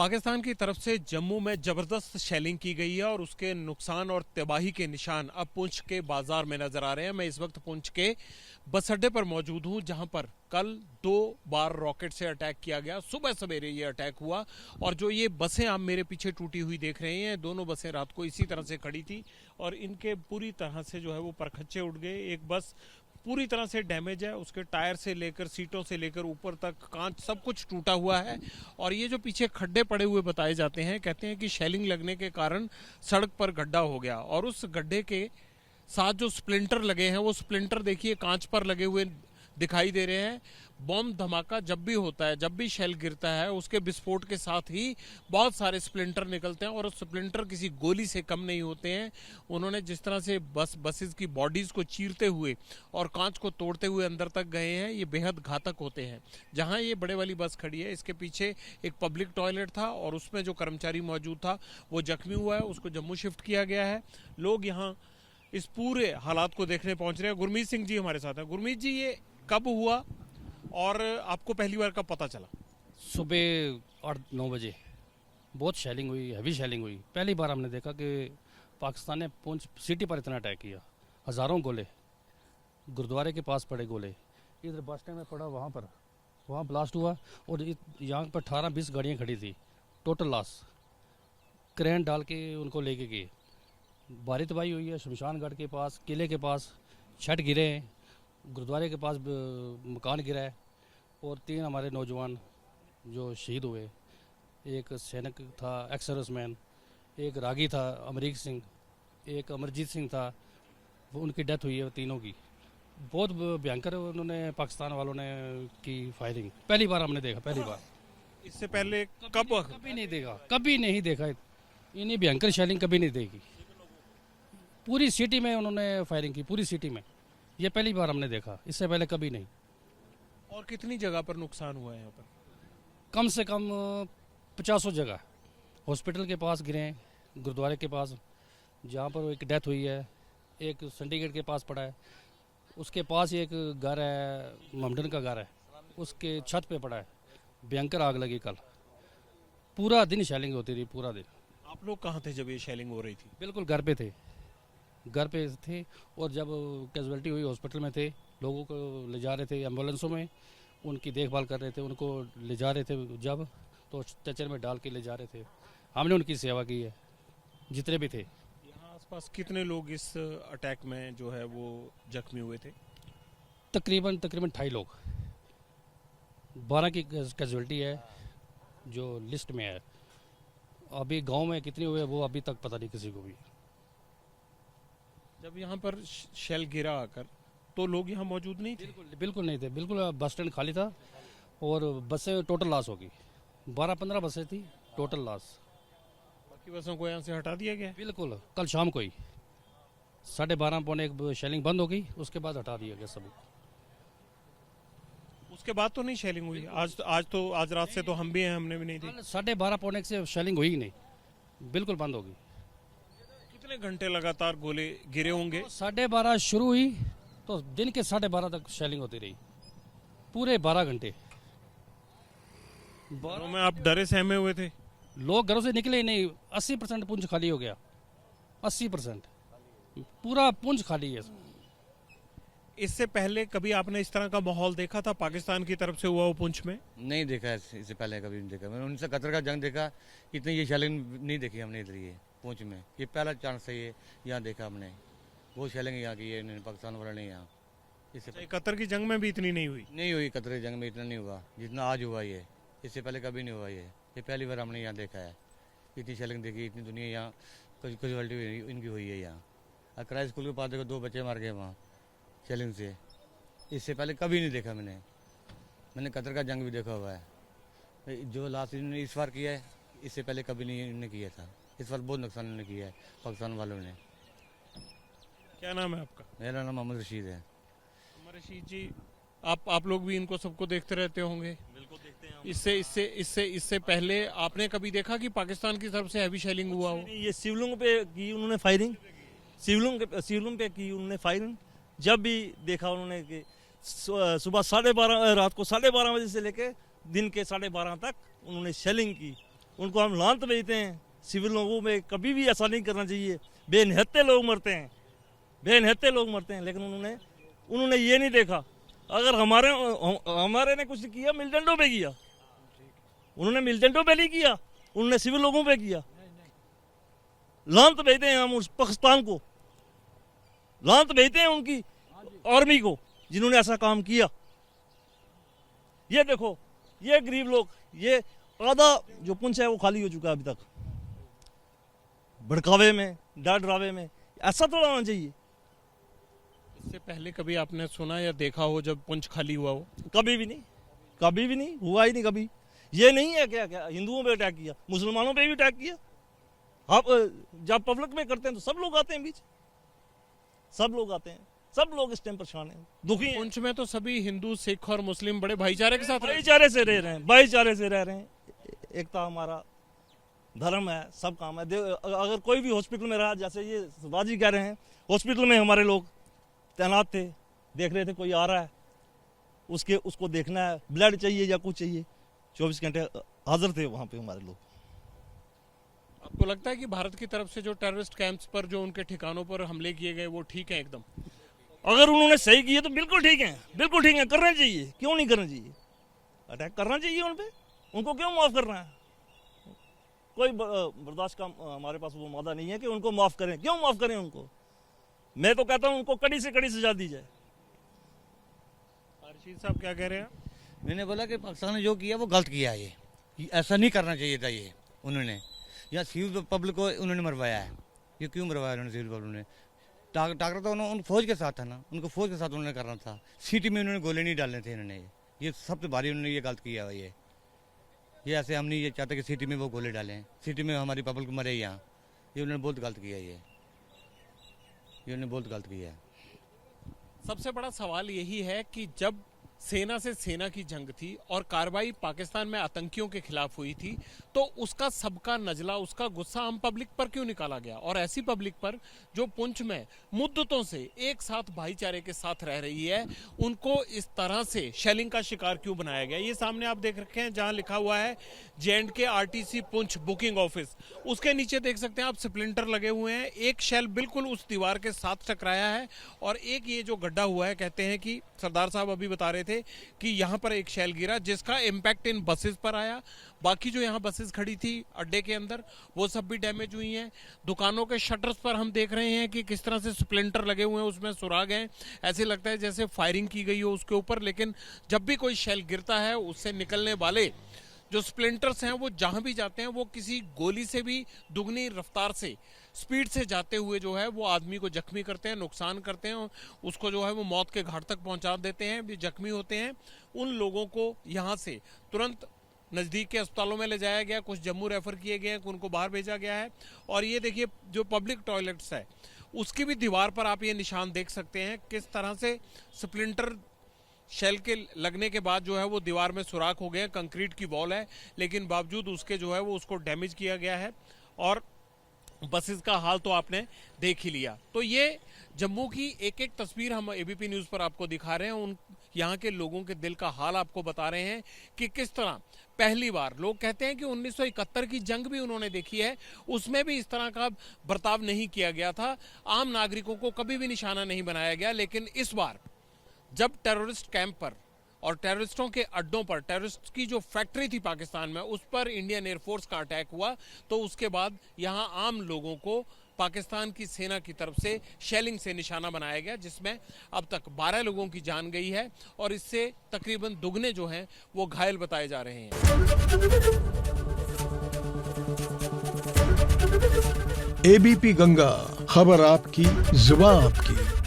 पाकिस्तान की तरफ से जम्मू में जबरदस्त शेलिंग की गई है और उसके नुकसान और तबाही के निशान अब पुंछ के बाजार में नजर आ रहे हैं। मैं इस वक्त पुंछ के बस अड्डे पर मौजूद हूं, जहां पर कल 2 बार रॉकेट से अटैक किया गया। सुबह सवेरे ये अटैक हुआ और जो ये बसें आप मेरे पीछे टूटी हुई देख रहे हैं, दोनों बसें रात को इसी तरह से खड़ी थी और इनके पूरी तरह से जो है वो परखच्चे उड़ गए। एक बस पूरी तरह से डैमेज है, उसके टायर से लेकर सीटों से लेकर ऊपर तक कांच सब कुछ टूटा हुआ है। और ये जो पीछे खड्डे पड़े हुए बताए जाते हैं, कहते हैं कि शेलिंग लगने के कारण सड़क पर गड्ढा हो गया और उस गड्ढे के साथ जो स्प्लिंटर लगे हैं वो स्प्लिंटर देखिए कांच पर लगे हुए दिखाई दे रहे हैं। बम धमाका जब भी होता है, जब भी शेल गिरता है, उसके विस्फोट के साथ ही बहुत सारे स्प्लिंटर निकलते हैं और स्प्लिंटर किसी गोली से कम नहीं होते हैं। उन्होंने जिस तरह से बसेस की बॉडीज को चीरते हुए और कांच को तोड़ते हुए अंदर तक गए हैं, ये बेहद घातक होते हैं। जहां ये बड़े वाली बस खड़ी है, इसके पीछे एक पब्लिक टॉयलेट था और उसमें जो कर्मचारी मौजूद था वो जख्मी हुआ है, उसको जम्मू शिफ्ट किया गया है। लोग यहाँ इस पूरे हालात को देखने पहुंच रहे हैं। गुरमीत सिंह जी हमारे साथ हैं। गुरमीत जी, ये कब हुआ और आपको पहली बार कब पता चला? सुबह 8-9 बजे बहुत शेलिंग हुई, हैवी शेलिंग हुई। पहली बार हमने देखा कि पाकिस्तान ने पुंछ सिटी पर इतना अटैक किया। हज़ारों गोले गुरुद्वारे के पास पड़े, गोले इधर बस स्टैंड में पड़ा, वहाँ ब्लास्ट हुआ और यहाँ पर 18-20 गाड़ियाँ खड़ी थी। टोटल लॉस, क्रेन डाल के उनको लेके गए। भारी तबाही हुई है शमशान घाट के पास, किले के पास छत गिरे हैं, गुरुद्वारे के पास मकान गिरा है और 3 हमारे नौजवान जो शहीद हुए। एक सैनिक था, एक्स सर्विसमैन, एक रागी था अमरीक सिंह, एक अमरजीत सिंह था, उनकी डेथ हुई है तीनों की। बहुत भयंकर उन्होंने पाकिस्तान वालों ने की फायरिंग। पहली बार हमने देखा, पहली बार। इससे पहले कभी नहीं देखा इन्हीं भयंकर शेलिंग कभी नहीं देखी। पूरी सिटी में उन्होंने फायरिंग की, पूरी सिटी में। ये पहली बार हमने देखा, इससे पहले कभी नहीं। और कितनी जगह पर नुकसान हुआ है यहाँ पर? कम से कम 50 जगह। हॉस्पिटल के पास गिरे हैं, गुरुद्वारे के पास जहाँ पर एक डेथ हुई है, एक चंडीगढ़ के पास पड़ा है, उसके पास ही एक घर है, ममडन का घर है, उसके छत पे पड़ा है। भयंकर आग लगी कल, पूरा दिन शेलिंग होती रही, पूरा दिन। आप लोग कहाँ थे जब ये शेलिंग हो रही थी? बिल्कुल घर पे थे और जब कैजुअलिटी हुई हॉस्पिटल में थे। लोगों को ले जा रहे थे एम्बुलेंसों में, उनकी देखभाल कर रहे थे, उनको ले जा रहे थे जब तो स्ट्रेचर में डाल के ले जा रहे थे। हमने उनकी सेवा की है, जितने भी थे। यहाँ आसपास कितने लोग इस अटैक में जो है वो जख्मी हुए थे? तकरीबन 28 लोग। 12 की कैजुअलिटी है जो लिस्ट में है। अभी गांव में कितने हुए वो अभी तक पता नहीं किसी को भी। जब यहाँ पर शेल गिरा आकर तो लोग यहाँ मौजूद नहीं थे? बिल्कुल नहीं थे, बिल्कुल बस स्टैंड खाली था और बसें टोटल लॉस होगी। 12-15 बसें थी टोटल लॉस। बाकी बसों को यहाँ से हटा दिया गया? बिल्कुल, कल शाम को ही 12:30 पौने 1 शेलिंग बंद हो गई, उसके बाद हटा दिया गया सब। उसके बाद तो नहीं शेलिंग हुई? आज रात से तो हम भी हैं, हमने भी नहीं दी। 12:30 पौने 1 से शेलिंग हुई ही नहीं, बिल्कुल बंद हो गई। कितने घंटे लगातार गोले गिरे होंगे? 12:30 शुरू हुई तो दिन के 12:30 तक शेलिंग होती रही, पूरे 12 घंटे। घरों में आप डरे सहमे हुए थे? लोग घरों से निकले ही नहीं। 80% पुंछ खाली हो गया, 80% पूरा पुंछ खाली है। इससे पहले कभी आपने इस तरह का माहौल देखा था पाकिस्तान की तरफ से हुआ हो पुंछ में? नहीं देखा है, इससे पहले कभी नहीं देखा। मैंने उनसे कतर का जंग देखा, इतनी ये शेलिंग नहीं देखी हमने इधर। ये पुंछ में ये पहला चांस है, ये यहाँ देखा हमने। बहुत शेलिंग यहाँ की है पाकिस्तान वालों ने यहाँ। इससे कतर की जंग में भी इतनी नहीं हुई? कतर की जंग में इतना नहीं हुआ जितना आज हुआ ये। इससे पहले कभी नहीं हुआ ये पहली बार हमने यहाँ देखा है। इतनी शेलिंग देखी, इतनी दुनिया यहाँ कैजुअलिटी इनकी हुई है यहाँ। अकरा स्कूल के पास देखो 2 बच्चे मार गए वहाँ शेलिंग से। इससे पहले कभी नहीं देखा मैंने कतर का जंग भी देखा हुआ है। जो लास्ट इन्होंने इस बार किया है, इससे पहले कभी नहीं इन्होंने किया था। इस बार बहुत नुकसान इन्होंने किया है पाकिस्तान वालों ने। क्या नाम है आपका? मेरा नाम मोहम्मद रशीद है। रशीद जी, आप लोग भी इनको सबको देखते रहते होंगे? बिल्कुल देखते हैं। इससे पहले आपने कभी देखा कि पाकिस्तान की तरफ से हैवी शेलिंग हुआ हो? ये शिवलिंग पे की उन्होंने फायरिंग, शिवलिंग पे की उन्होंने फायरिंग। जब भी देखा उन्होंने कि सुबह 12:30, रात को 12:30 बजे से लेके दिन के 12:30 तक उन्होंने शेलिंग की उनको हम लांत भेजते हैं। सिविल लोगों में कभी भी ऐसा नहीं करना चाहिए। बेनिहत्ते लोग मरते हैं, बेनिहत्ते लोग मरते हैं, लेकिन उन्होंने ये नहीं देखा। अगर हमारे ने कुछ किया मिलिटेंटों पे किया, उन्होंने मिलिटेंटों पे नहीं किया, उन्होंने सिविल लोगों पे किया। लांत भेजते हैं हम उस पाकिस्तान को, लांत भेजते हैं उनकी आर्मी को जिन्होंने ऐसा काम किया। ये देखो, ये गरीब लोग, ये आधा जो पुंछ है वो खाली हो चुका है अभी तक, भड़कावे में, डर डरावे में। ऐसा थोड़ा होना चाहिए। इससे पहले कभी आपने सुना या देखा हो जब पुंछ खाली हुआ हो? कभी भी नहीं, कभी भी नहीं हुआ ही नहीं कभी। ये नहीं है क्या हिंदुओं पे अटैक किया, मुसलमानों पे भी अटैक किया। आप जब पब्लिक में करते हैं तो सब लोग आते हैं बीच, सब लोग आते हैं, सब लोग इस टाइम परेशान हैं, दुखी हैं। पुंछ में तो सभी हिंदू, सिख और मुस्लिम बड़े भाईचारे के साथ रहे। भाईचारे से रह रहे हैं, भाईचारे से रह रहे हैं। एकता हमारा धर्म है, सब काम है। अगर कोई भी हॉस्पिटल में रहा, जैसे ये सरदार कह रहे हैं, हॉस्पिटल में हमारे लोग तैनात थे, देख रहे थे कोई आ रहा है, उसको देखना है, ब्लड चाहिए या कुछ चाहिए, 24 घंटे हाजिर थे वहाँ पे हमारे लोग। आपको लगता है कि भारत की तरफ से जो टेररिस्ट कैंप्स पर, जो उनके ठिकानों पर हमले किए गए, वो ठीक है एकदम? अगर उन्होंने सही किए तो बिल्कुल ठीक है, बिल्कुल ठीक है, करना चाहिए। क्यों नहीं करना चाहिए? अटैक करना चाहिए उन पे, उनको क्यों माफ करना है? कोई बर्दाश्त का हमारे पास वो मादा नहीं है कि उनको माफ करें। क्यों माफ करें उनको? मैं तो कहता हूं उनको कड़ी से कड़ी सजा दी जाए। रशीद साहब क्या कह रहे हैं? मैंने बोला कि पाकिस्तान ने जो किया वो गलत किया है। ये ऐसा नहीं करना चाहिए था। ये उन्होंने यहाँ सिविल पब्लिक को उन्होंने मरवाया है। ये क्यों मरवाया उन्होंने सिविल पब्लिक ने? टाकरा तो उन फौज के साथ था ना, उनको फौज के साथ उन्होंने करना था। सिटी में उन्होंने गोले नहीं डालने थे इन्होंने। ये सबसे भारी उन्होंने ये गलत किया है। ये ऐसे हम नहीं ये चाहते कि सिटी में वो गोले डालें, सिटी में हमारी पब्लिक मरे यहाँ। ये उन्होंने बहुत गलत किया। ये उन्होंने बहुत गलत किया है। सबसे बड़ा सवाल यही है कि जब सेना से सेना की जंग थी और कार्रवाई पाकिस्तान में आतंकियों के खिलाफ हुई थी, तो उसका सबका नजला, उसका गुस्सा आम पब्लिक पर क्यों निकाला गया? और ऐसी पब्लिक पर जो पुंछ में मुद्दतों से एक साथ भाईचारे के साथ रह रही है, उनको इस तरह से शेलिंग का शिकार क्यों बनाया गया? ये सामने आप देख रखे हैं जहां लिखा हुआ है J&K RTC Poonch booking office. उसके नीचे देख सकते हैं आप स्प्लिंटर लगे हुए हैं। एक शेल बिल्कुल उस दीवार के साथ टकराया है और एक ये जो गड्ढा हुआ है, कहते हैं कि सरदार साहब अभी बता रहे थे कि यहां पर एक शेल गिरा जिसका इंपैक्ट इन बसेस पर आया। बाकी जो यहां बसेस खड़ी थी अड्डे के अंदर, वो सब भी डैमेज हुई हैं। दुकानों के शटर्स पर हम देख रहे हैं कि किस तरह से स्प्लिंटर लगे हुए हैं, उसमें सुराग हैं। ऐसे लगता है जैसे फायरिंग की गई हो उसके ऊपर। लेकिन जब भी कोई शेल गिरता है, उससे निकलने वाले जो स्प्लिंटर्स हैं वो जहां भी जाते हैं, वो किसी गोली से भी दुगनी रफ्तार से, स्पीड से जाते हुए जो है वो आदमी को जख्मी करते हैं, नुकसान करते हैं, उसको जो है वो मौत के घाट तक पहुंचा देते हैं। भी जख्मी होते हैं उन लोगों को यहां से तुरंत नज़दीक के अस्पतालों में ले जाया गया, कुछ जम्मू रेफर किए गए हैं, उनको बाहर भेजा गया है। और ये देखिए जो पब्लिक टॉयलेट्स है उसकी भी दीवार पर आप ये निशान देख सकते हैं किस तरह से स्प्लिंटर शेल के लगने के बाद जो है वो दीवार में सुराख हो गए। कंक्रीट की वॉल है, लेकिन बावजूद उसके जो है वो उसको डैमेज किया गया है। और बसेस का हाल तो आपने देख ही लिया। तो ये जम्मू की एक एक तस्वीर हम एबीपी न्यूज़ पर आपको दिखा रहे हैं। उन यहाँ के लोगों के दिल का हाल आपको बता रहे हैं कि किस तरह पहली बार, लोग कहते हैं कि 1971 की जंग भी उन्होंने देखी है, उसमें भी इस तरह का बर्ताव नहीं किया गया था। आम नागरिकों को कभी भी निशाना नहीं बनाया गया। लेकिन इस बार जब टेररिस्ट कैंप पर और टेररिस्टों के अड्डों पर, टेररिस्ट की जो फैक्ट्री थी पाकिस्तान में, उस पर इंडियन एयरफोर्स का अटैक हुआ, तो उसके बाद यहाँ आम लोगों को पाकिस्तान की सेना की तरफ से शेलिंग से निशाना बनाया गया, जिसमें अब तक 12 लोगों की जान गई है और इससे तकरीबन दुगने जो हैं वो घायल बताए जा रहे हैं। एबीपी गंगा, खबर आपकी, जुबान आपकी।